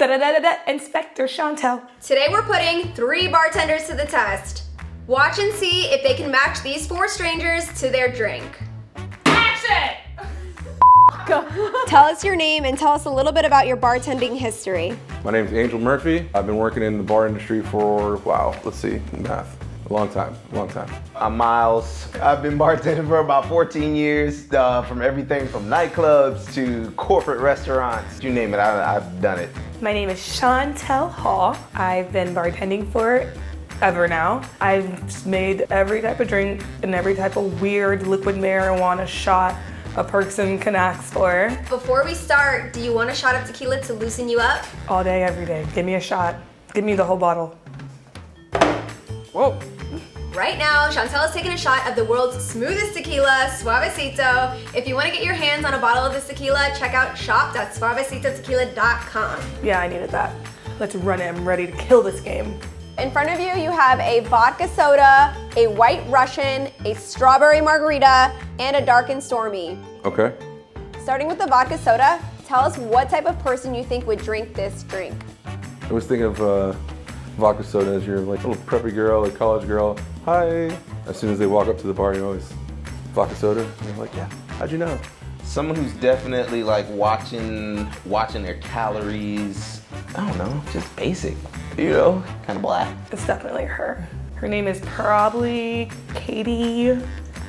Inspector Chantel. Today we're putting 3 bartenders to the test. Watch and see if they can match these 4 strangers to their drink. Action! Tell us your name and tell us a little bit about your bartending history. My name is Angel Murphy. I've been working in the bar industry for, math. A long time. I'm Miles. I've been bartending for about 14 years, from everything from nightclubs to corporate restaurants. You name it, I've done it. My name is Chantel Hall. I've been bartending forever now. I've made every type of drink and every type of weird liquid marijuana shot a person can ask for. Before we start, do you want a shot of tequila to loosen you up? All day, every day. Give me a shot. Give me the whole bottle. Whoa. Right now, Chantel is taking a shot of the world's smoothest tequila, Suavecito. If you want to get your hands on a bottle of this tequila, check out shop.suavecitotequila.com. Yeah, I needed that. Let's run it. I'm ready to kill this game. In front of you, you have a vodka soda, a white Russian, a strawberry margarita, and a dark and stormy. Okay. Starting with the vodka soda, tell us what type of person you think would drink this drink. I was thinking of vodka soda as your like little preppy girl, like college girl. Hi. As soon as they walk up to the bar, you always vodka soda. And they're like, yeah, how'd you know? Someone who's definitely like watching their calories. I don't know, just basic, kind of black. It's definitely her. Her name is probably Katie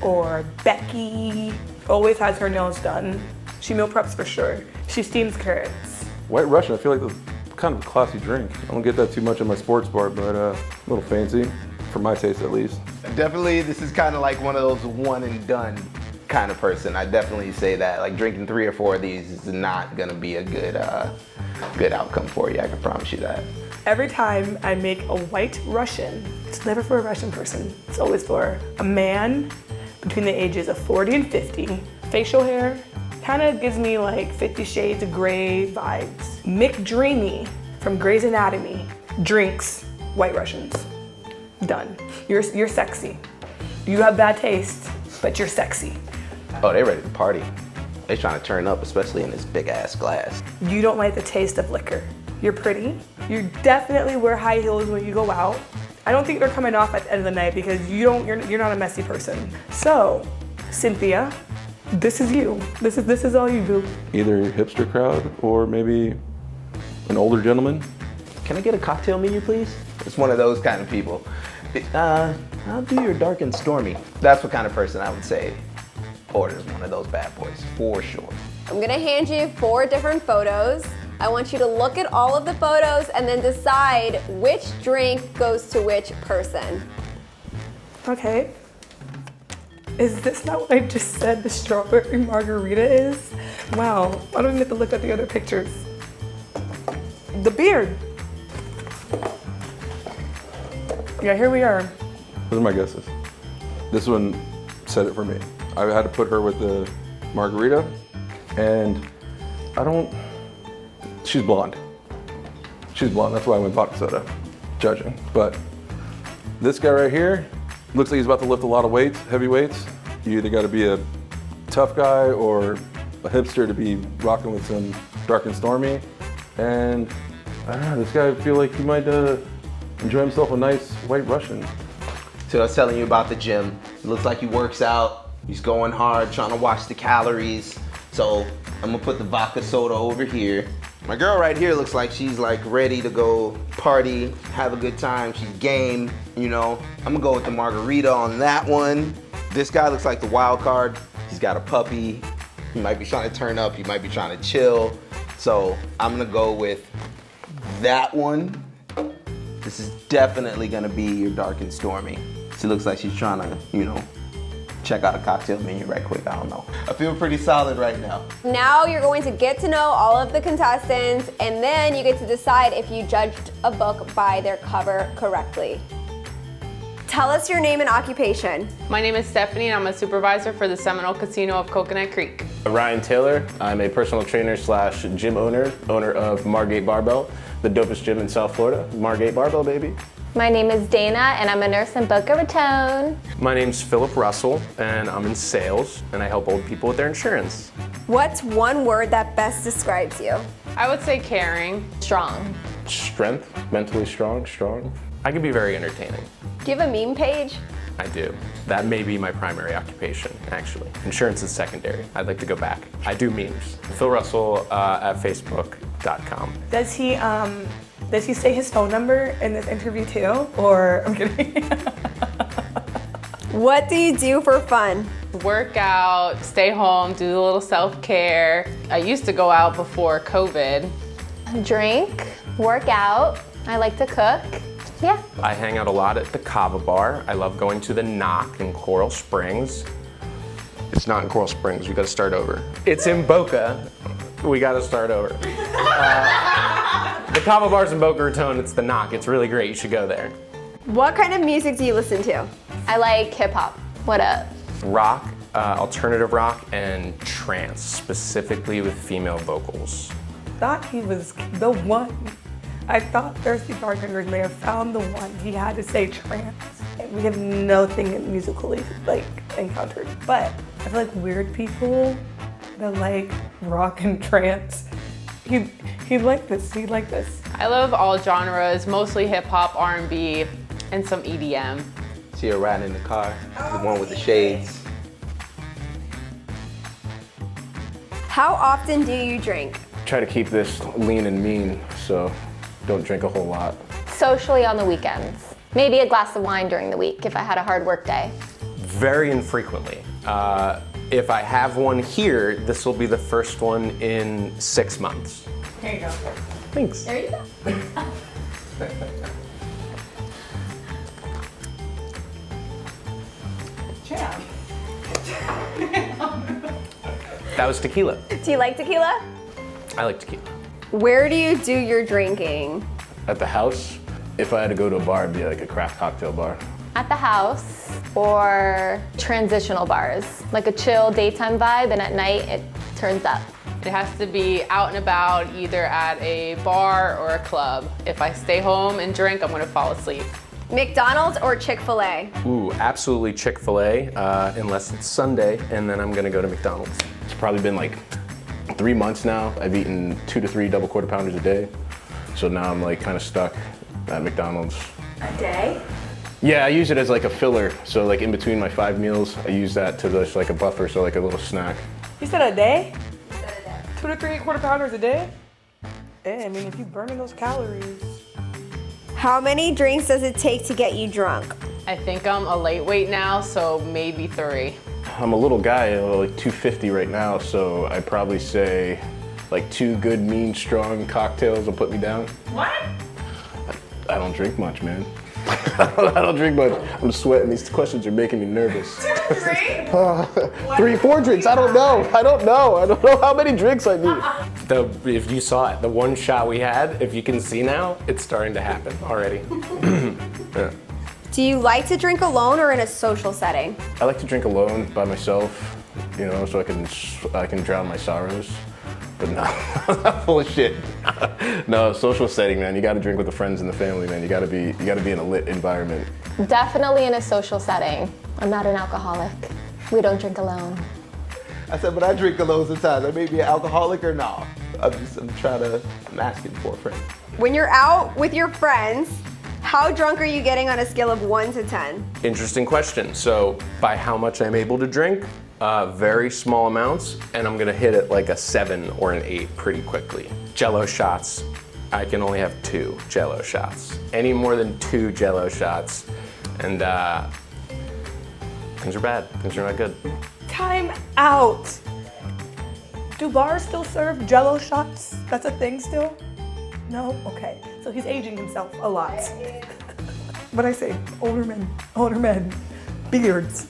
or Becky. Always has her nails done. She meal preps for sure. She steams carrots. White Russian, I feel like that's kind of a classy drink. I don't get that too much in my sports bar, but a little fancy, for my taste at least. Definitely, this is kind of like one of those one and done kind of person. I definitely say that. Like drinking 3 or 4 of these is not gonna be a good outcome for you. I can promise you that. Every time I make a white Russian, it's never for a Russian person. It's always for a man between the ages of 40 and 50. Facial hair kind of gives me like 50 Shades of Grey vibes. McDreamy from Grey's Anatomy drinks white Russians. Done. You're sexy. You have bad taste, but you're sexy. Oh, they ready to party. They trying to turn up, especially in this big ass glass. You don't like the taste of liquor. You're pretty. You definitely wear high heels when you go out. I don't think they're coming off at the end of the night because you're not a messy person. So, Cynthia, this is you. This is all you do. Either hipster crowd or maybe an older gentleman. Can I get a cocktail menu, please? It's one of those kind of people. I'll do your dark and stormy. That's what kind of person I would say orders one of those bad boys, for sure. I'm gonna hand you 4 different photos. I want you to look at all of the photos and then decide which drink goes to which person. Okay. Is this not what I just said the strawberry margarita is? Wow, I don't even have to look at the other pictures. The beard. Yeah, here we are. Those are my guesses. This one said it for me. I had to put her with the margarita, and she's blonde. She's blonde, that's why I went vodka soda, judging. But this guy right here, looks like he's about to lift a lot of weights, heavy weights. You either gotta be a tough guy or a hipster to be rocking with some dark and stormy. And I don't know, this guy, I feel like he might enjoy himself a nice white Russian. So I was telling you about the gym. It looks like he works out. He's going hard, trying to watch the calories. So I'm gonna put the vodka soda over here. My girl right here looks like she's like ready to go party, have a good time. She's game, I'm gonna go with the margarita on that one. This guy looks like the wild card. He's got a puppy. He might be trying to turn up. He might be trying to chill. So I'm gonna go with that one. This is definitely gonna be your dark and stormy. She looks like she's trying to, check out a cocktail menu right quick. I don't know. I feel pretty solid right now. Now you're going to get to know all of the contestants, and then you get to decide if you judged a book by their cover correctly. Tell us your name and occupation. My name is Stephanie, and I'm a supervisor for the Seminole Casino of Coconut Creek. Ryan Taylor. I'm a personal trainer / gym owner of Margate Barbell, the dopest gym in South Florida. Margate Barbell, baby. My name is Dana, and I'm a nurse in Boca Raton. My name's Philip Russell, and I'm in sales, and I help old people with their insurance. What's one word that best describes you? I would say caring. Strong. Strength, mentally strong. I can be very entertaining. Do you have a meme page? I do. That may be my primary occupation, actually. Insurance is secondary. I'd like to go back. I do memes. Phil Russell at facebook.com. Does he say his phone number in this interview too? Or, I'm kidding. What do you do for fun? Work out, stay home, do a little self-care. I used to go out before COVID. Drink, work out. I like to cook. Yeah. I hang out a lot at the Kava Bar. I love going to the Knock in Coral Springs. It's not in Coral Springs, we gotta start over. It's in Boca, we gotta start over. The Kava Bar's in Boca Raton, it's the Knock. It's really great, you should go there. What kind of music do you listen to? I like hip hop. What up? Rock, alternative rock, and trance, specifically with female vocals. Thought he was the one. I thought Thirsty Bartenders may have found the one. He had to say trance. We have nothing musically encountered, but I feel like weird people that like rock and trance, he'd like this, he'd like this. I love all genres, mostly hip hop, R&B, and some EDM. See her riding in the car, the one with the shades. How often do you drink? Try to keep this lean and mean, so don't drink a whole lot. Socially on the weekends. Maybe a glass of wine during the week if I had a hard work day. Very infrequently. If I have one here, this will be the first one in 6 months. Here you go. Thanks. There you go. That was tequila. Do you like tequila? I like tequila. Where do you do your drinking? At the house, if I had to go to a bar, it'd be like a craft cocktail bar. At the house or transitional bars, like a chill daytime vibe, and at night it turns up. It has to be out and about, either at a bar or a club. If I stay home and drink, I'm gonna fall asleep. McDonald's or Chick-fil-A? Ooh, absolutely Chick-fil-A, unless it's Sunday, and then I'm gonna go to McDonald's. It's probably been like 3 months now. I've eaten 2 to 3 double quarter pounders a day. So now I'm like kind of stuck at McDonald's. A day? Yeah, I use it as like a filler. So like in between my 5 meals, I use that to just like a buffer, so like a little snack. You said a day? 2 to 3 quarter pounders a day? Yeah, I mean, if you're burning those calories. How many drinks does it take to get you drunk? I think I'm a lightweight now, so maybe 3. I'm a little guy, like 250 right now, so I'd probably say like 2 good, mean, strong cocktails will put me down. What? I don't drink much, man. I don't drink much. I'm sweating. These questions are making me nervous. 3, 4 drinks. I don't know. I don't know how many drinks I need. If you saw it, the one shot we had, if you can see now, it's starting to happen already. Yeah. Do you like to drink alone or in a social setting? I like to drink alone by myself, you know, so I can drown my sorrows. But no, full of shit. No, social setting, man. You got to drink with the friends and the family, man. You got to be in a lit environment. Definitely in a social setting. I'm not an alcoholic. We don't drink alone. I said, but I drink alone sometimes. I may be an alcoholic or no. I'm asking for a friend. When you're out with your friends, how drunk are you getting on a scale of 1 to 10? Interesting question. So by how much I'm able to drink, very small amounts, and I'm gonna hit it like a 7 or an 8 pretty quickly. Jello shots, I can only have 2 Jello shots. Any more than 2 Jello shots, and things are bad, things are not good. Time out. Do bars still serve Jello shots? That's a thing still? No? Okay. So he's aging himself a lot. But I say, older men, beards.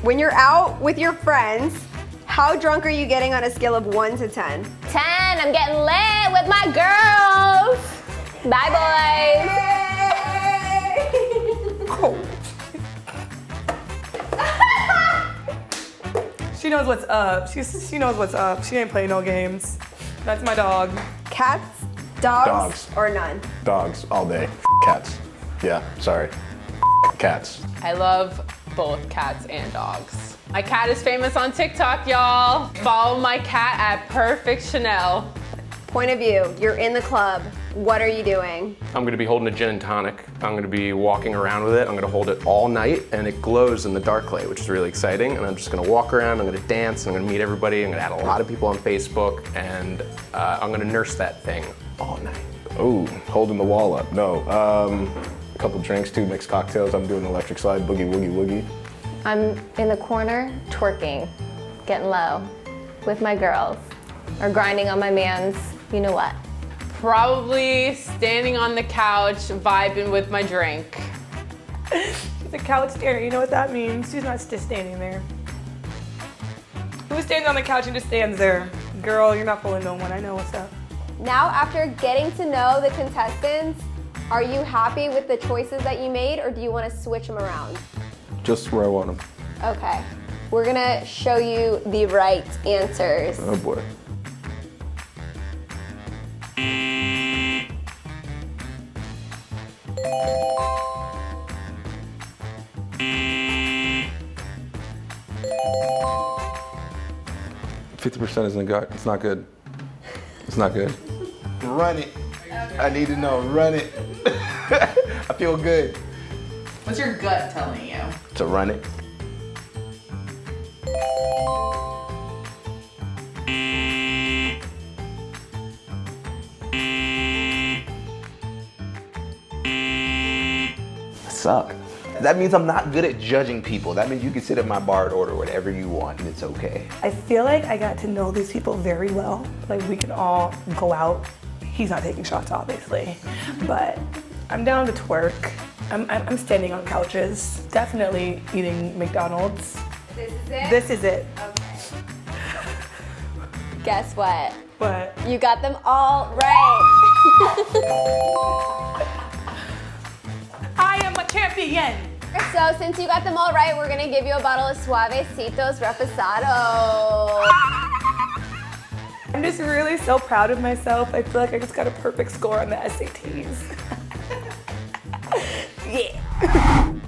When you're out with your friends, how drunk are you getting on a scale of 1 to 10? 10, I'm getting lit with my girls. Bye, boys. She knows what's up. She knows what's up. She ain't playing no games. That's my dog. Cats, dogs, Dogs. or none? Dogs all day. Cats. Yeah, sorry. Cats. I love both cats and dogs. My cat is famous on TikTok, y'all. Follow my cat at Perfect Chanel. Point of view, you're in the club. What are you doing? I'm gonna be holding a gin and tonic. I'm gonna be walking around with it. I'm gonna hold it all night and it glows in the dark light, which is really exciting. And I'm just gonna walk around, I'm gonna dance, I'm gonna meet everybody, I'm gonna add a lot of people on Facebook, and I'm gonna nurse that thing all night. Ooh, holding the wall up. No. A couple drinks, 2 mixed cocktails. I'm doing electric slide, boogie, woogie, woogie. I'm in the corner twerking, getting low with my girls, or grinding on my man's, you know what. Probably standing on the couch, vibing with my drink. The couch stander, you know what that means? She's not just standing there. Who stands on the couch and just stands there? Girl, you're not fooling no one. I know what's up. Now, after getting to know the contestants, are you happy with the choices that you made, or do you want to switch them around? Just where I want them. Okay, we're gonna show you the right answers. Oh boy. %50 isn't good. It's not good. It's not good. Run it. I need to know. Run it. I feel good. What's your gut telling you? To run it. I suck. That means I'm not good at judging people. That means you can sit at my bar and order whatever you want and it's okay. I feel like I got to know these people very well. Like we can all go out. He's not taking shots, obviously, but I'm down to twerk. I'm standing on couches. Definitely eating McDonald's. This is it? This is it. Okay. Guess what? But You got them all right. I am a champion. So since you got them all right, we're gonna give you a bottle of Suavecitos Reposado. I'm just really so proud of myself. I feel like I just got a perfect score on the SATs. Yeah.